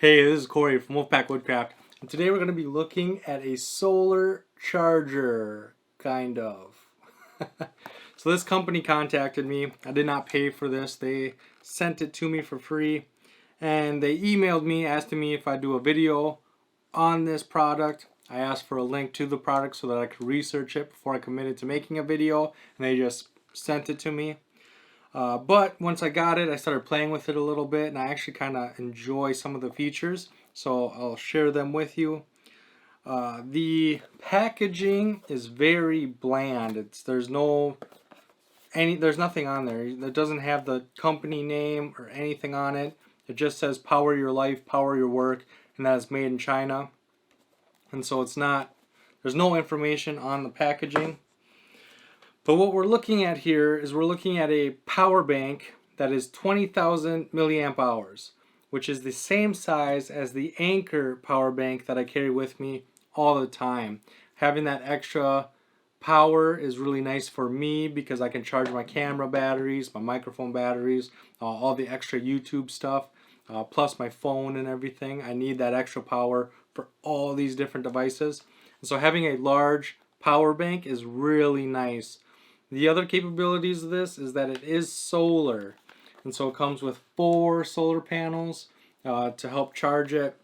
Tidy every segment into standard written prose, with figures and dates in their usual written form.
Hey, this is Corey from Woodcraft, and today we're going to be looking at a solar charger, kind of. So this company contacted me. I did not pay for this. They sent it to me for free, and they emailed me asking me if I'd do a video on this product. I asked for a link to the product so that I could research it before I committed to making a video, and they just sent it to me. But once I got it, I started playing with it a little bit, and I actually kind of enjoy some of the features, so I'll share them with you. The packaging is very bland. There's nothing on there. It doesn't have the company name or anything on it. It just says "Power Your Life, Power Your Work," and that is made in China. And so there's no information on the packaging. But what we're looking at here is we're looking at a power bank that is 20,000 milliamp hours, which is the same size as the Anchor power bank that I carry with me all the time. Having that extra power is really nice for me because I can charge my camera batteries, my microphone batteries, all the extra YouTube stuff, plus my phone and everything. I need that extra power for all these different devices. And so having a large power bank is really nice. The other capabilities of this is that it is solar, and so it comes with 4 solar panels to help charge it.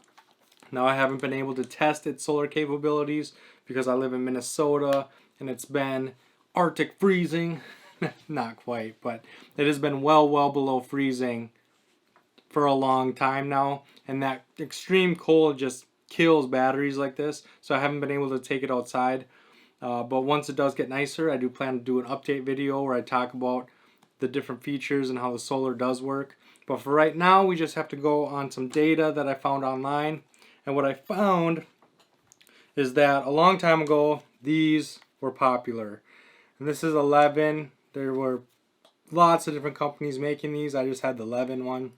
Now I haven't been able to test its solar capabilities because I live in Minnesota and it's been Arctic freezing. Not quite, but it has been well below freezing for a long time now, and that extreme cold just kills batteries like this, so I haven't been able to take it outside. But once it does get nicer, I do plan to do an update video where I talk about the different features and how the solar does work. But for right now, we just have to go on some data that I found online. And what I found is that a long time ago, these were popular. And this is 11. There were lots of different companies making these. I just had the 11 one.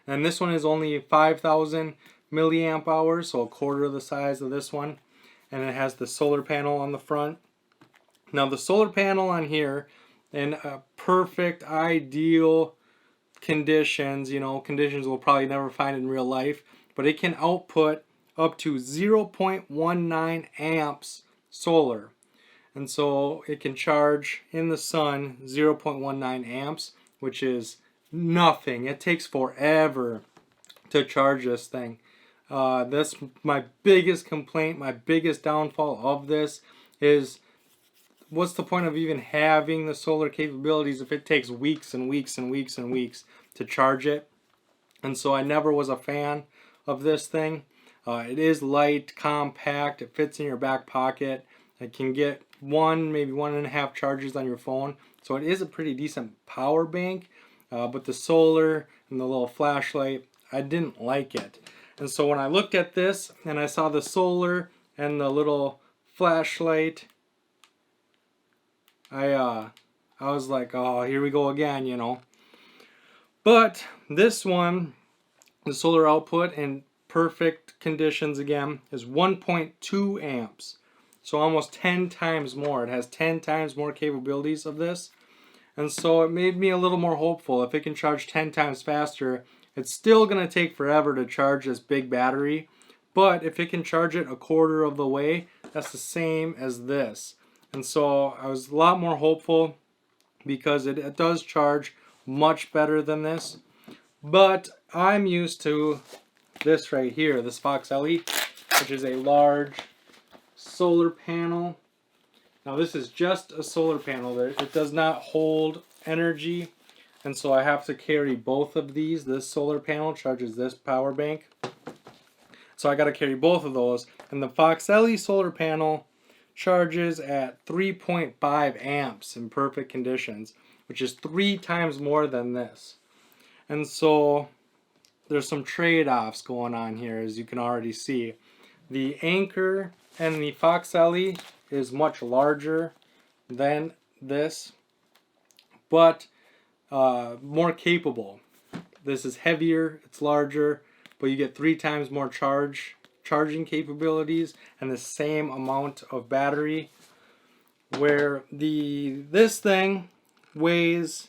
And this one is only 5,000 milliamp hours, so a quarter of the size of this one. And it has the solar panel on the front. Now the solar panel on here, in perfect, ideal conditions, conditions we'll probably never find in real life, but it can output up to 0.19 amps solar. And so it can charge in the sun 0.19 amps, which is nothing. It takes forever to charge this thing. That's my biggest complaint, my biggest downfall of this is what's the point of even having the solar capabilities if it takes weeks and weeks and weeks and weeks to charge it? And so I never was a fan of this thing. It is light, compact, it fits in your back pocket. It can get maybe 1.5 charges on your phone. So it is a pretty decent power bank, but the solar and the little flashlight, I didn't like it. And so when I looked at this and I saw the solar and the little flashlight, I was like, oh, here we go again, But this one, the solar output in perfect conditions again, is 1.2 amps. So almost 10 times more. It has 10 times more capabilities of this. And so it made me a little more hopeful. If it can charge 10 times faster, it's still going to take forever to charge this big battery, but if it can charge it a quarter of the way, that's the same as this. And so I was a lot more hopeful because it does charge much better than this. But I'm used to this right here, this Fox LE, which is a large solar panel. Now this is just a solar panel. It does not hold energy. And so I have to carry both of these. This solar panel charges this power bank. So I got to carry both of those. And the Fox LE solar panel charges at 3.5 amps in perfect conditions, which is 3 times more than this. And so there's some trade-offs going on here, as you can already see. The Anchor and the Fox LE is much larger than this, but more capable. This is heavier, it's larger, but you get 3 times more charging capabilities and the same amount of battery. Where this thing weighs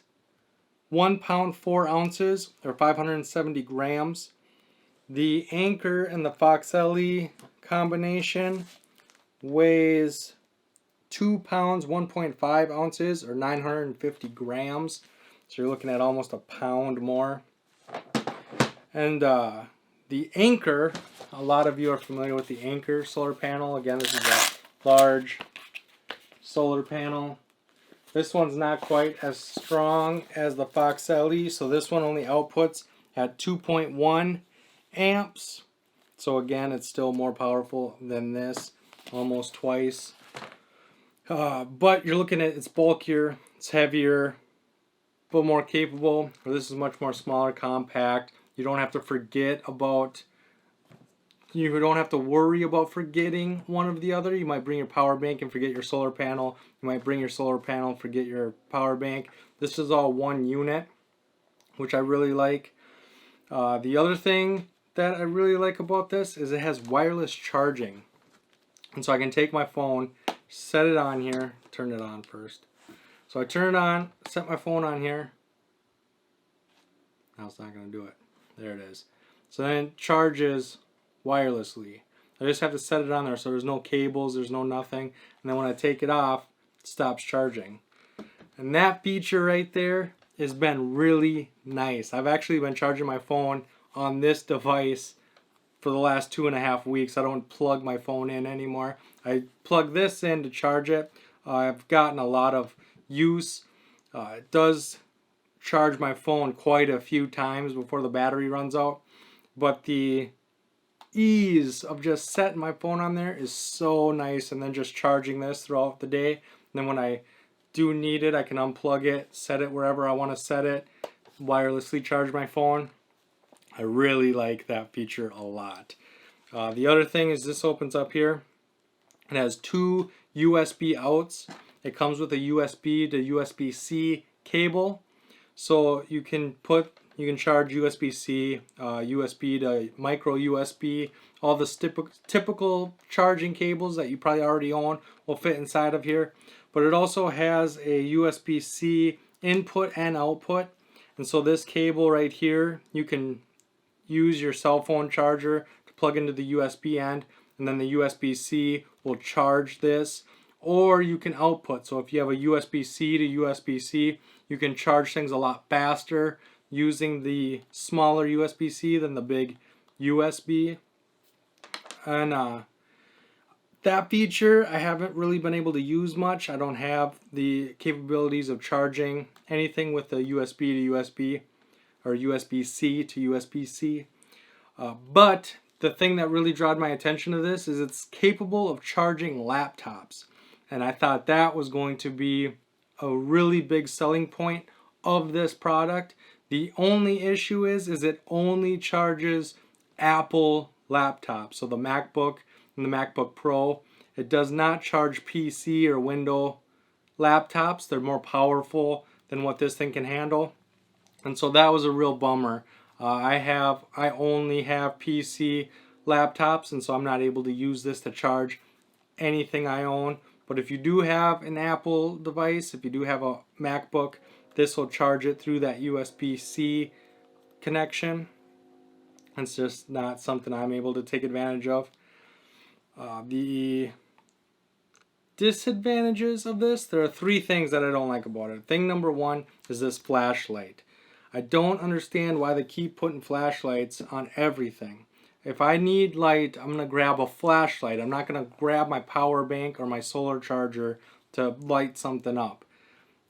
1 pound 4 ounces or 570 grams, The Anchor and the Fox LE combination weighs 2 pounds, 1.5 ounces, or 950 grams. So you're looking at almost a pound more. And the Anchor, a lot of you are familiar with the Anchor solar panel. Again, this is a large solar panel. This one's not quite as strong as the Fox LE, so this one only outputs at 2.1 amps. So again, it's still more powerful than this, almost twice. But you're looking at, it's bulkier, it's heavier, but more capable. This is much more smaller, compact. You don't have to worry about forgetting one or the other. You might bring your power bank and forget your solar panel. You might bring your solar panel and forget your power bank. This is all one unit, which I really like. The other thing that I really like about this is it has wireless charging. And so I can take my phone, set it on here, turn it on first. So I turn it on, set my phone on here. Now it's not going to do it. There it is. So then it charges wirelessly. I just have to set it on there so there's no cables, there's no nothing. And then when I take it off, it stops charging. And that feature right there has been really nice. I've actually been charging my phone on this device for the last 2.5 weeks. I don't plug my phone in anymore. I plug this in to charge it. I've gotten a lot of use. It does charge my phone quite a few times before the battery runs out. But the ease of just setting my phone on there is so nice, and then just charging this throughout the day. And then when I do need it, I can unplug it, set it wherever I want to set it, wirelessly charge my phone. I really like that feature a lot. The other thing is this opens up here. It has 2 USB outs. It comes with a USB to USB-C cable. So you can charge USB-C, USB to micro USB. All the typical charging cables that you probably already own will fit inside of here. But it also has a USB-C input and output. And so this cable right here, you can use your cell phone charger to plug into the USB end, and then the USB-C will charge this. Or you can output. So if you have a USB-C to USB-C, you can charge things a lot faster using the smaller USB-C than the big USB. And that feature I haven't really been able to use much. I don't have the capabilities of charging anything with the USB to USB or USB-C to USB-C. But the thing that really drew my attention to this is it's capable of charging laptops. And I thought that was going to be a really big selling point of this product. The only issue is it only charges Apple laptops. So the MacBook and the MacBook Pro. It does not charge PC or Windows laptops. They're more powerful than what this thing can handle. And so that was a real bummer. I only have PC laptops, and so I'm not able to use this to charge anything I own. But if you do have an Apple device, if you do have a MacBook, this will charge it through that USB-C connection. It's just not something I'm able to take advantage of. The disadvantages of this, there are 3 things that I don't like about it. Thing number 1 is this flashlight. I don't understand why they keep putting flashlights on everything. If I need light, I'm going to grab a flashlight. I'm not going to grab my power bank or my solar charger to light something up.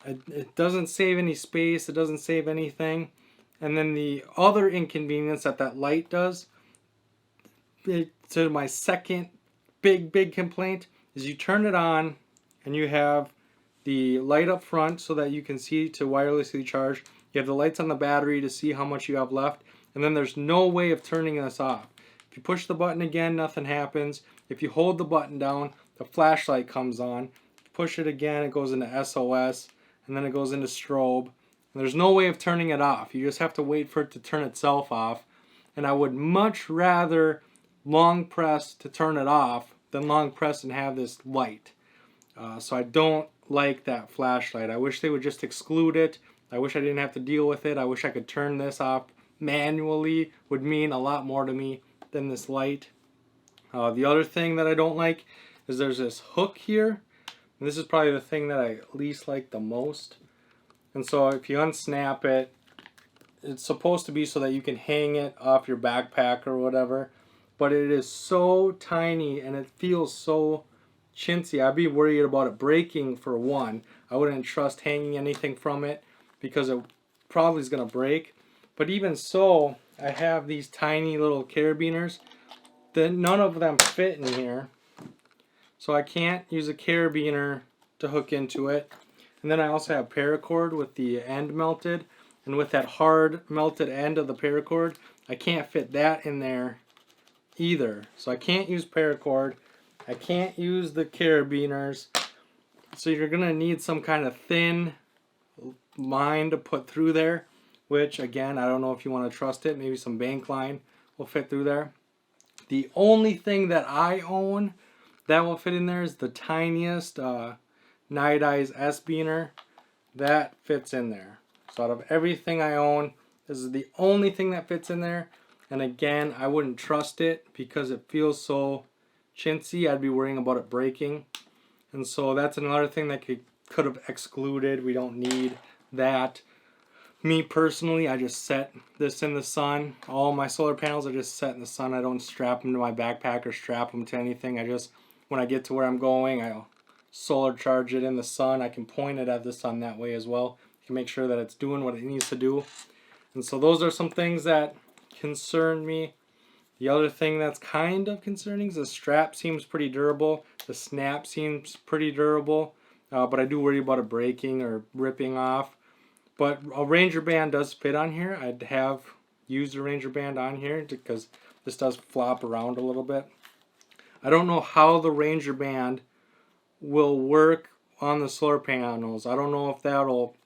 It doesn't save any space. It doesn't save anything. And then the other inconvenience that light does, to my second big complaint, is you turn it on and you have the light up front so that you can see to wirelessly charge. You have the lights on the battery to see how much you have left. And then there's no way of turning this off. If you push the button again, nothing happens. If you hold the button down, the flashlight comes on. If you push it again, it goes into SOS, and then it goes into strobe. And there's no way of turning it off. You just have to wait for it to turn itself off. And I would much rather long press to turn it off than long press and have this light. So I don't like that flashlight. I wish they would just exclude it. I wish I didn't have to deal with it. I wish I could turn this off manually would mean a lot more to me than this light. The other thing that I don't like is there's this hook here. And this is probably the thing that I least like the most. And so if you unsnap it, it's supposed to be so that you can hang it off your backpack or whatever. But it is so tiny and it feels so chintzy. I'd be worried about it breaking for one. I wouldn't trust hanging anything from it because it probably is going to break. But even so, I have these tiny little carabiners. None of them fit in here. So I can't use a carabiner to hook into it. And then I also have paracord with the end melted. And with that hard melted end of the paracord, I can't fit that in there either. So I can't use paracord. I can't use the carabiners. So you're going to need some kind of thin line to put through there. Which, again, I don't know if you want to trust it. Maybe some bank line will fit through there. The only thing that I own that will fit in there is the tiniest Night Eyes S-Beaner. That fits in there. So out of everything I own, this is the only thing that fits in there. And again, I wouldn't trust it because it feels so chintzy. I'd be worrying about it breaking. And so that's another thing that could have excluded. We don't need that. Me personally, I just set this in the sun. All my solar panels are just set in the sun. I don't strap them to my backpack or strap them to anything. I just, when I get to where I'm going, I'll solar charge it in the sun. I can point it at the sun that way as well. You can make sure that it's doing what it needs to do. And so those are some things that concern me. The other thing that's kind of concerning is the strap seems pretty durable. The snap seems pretty durable. But I do worry about it breaking or ripping off. But a Ranger band does fit on here. I'd have used a Ranger band on here because this does flop around a little bit. I don't know how the Ranger band will work on the solar panels. I don't know if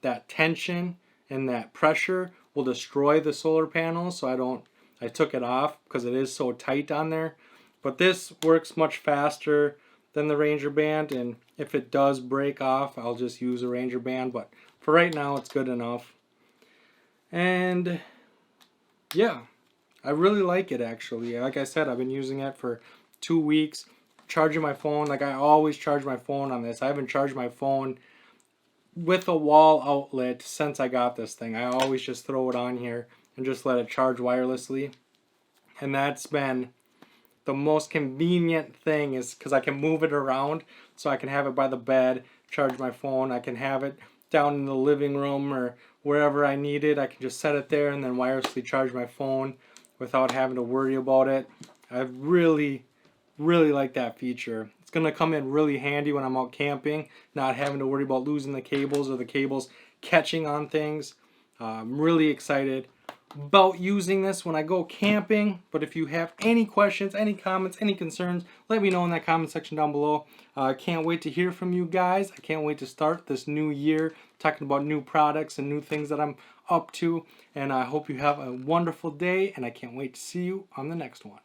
that tension and that pressure will destroy the solar panels. So I took it off because it is so tight on there. But this works much faster than the Ranger band, and if it does break off, I'll just use a Ranger band. But for right now, it's good enough. And yeah, I really like it actually. Like I said, I've been using it for 2 weeks. Charging my phone, like I always charge my phone on this. I haven't charged my phone with a wall outlet since I got this thing. I always just throw it on here and just let it charge wirelessly. And that's been the most convenient thing, is because I can move it around. So I can have it by the bed, charge my phone. I can have it down in the living room or wherever I need it. I can just set it there and then wirelessly charge my phone without having to worry about it. I really like that feature. It's going to come in really handy when I'm out camping, not having to worry about losing the cables or the cables catching on things. I'm really excited about using this when I go camping. But if you have any questions, any comments, any concerns, let me know in that comment section down below. I can't wait to hear from you guys. I can't wait to start this new year talking about new products and new things that I'm up to. And I hope you have a wonderful day, and I can't wait to see you on the next one.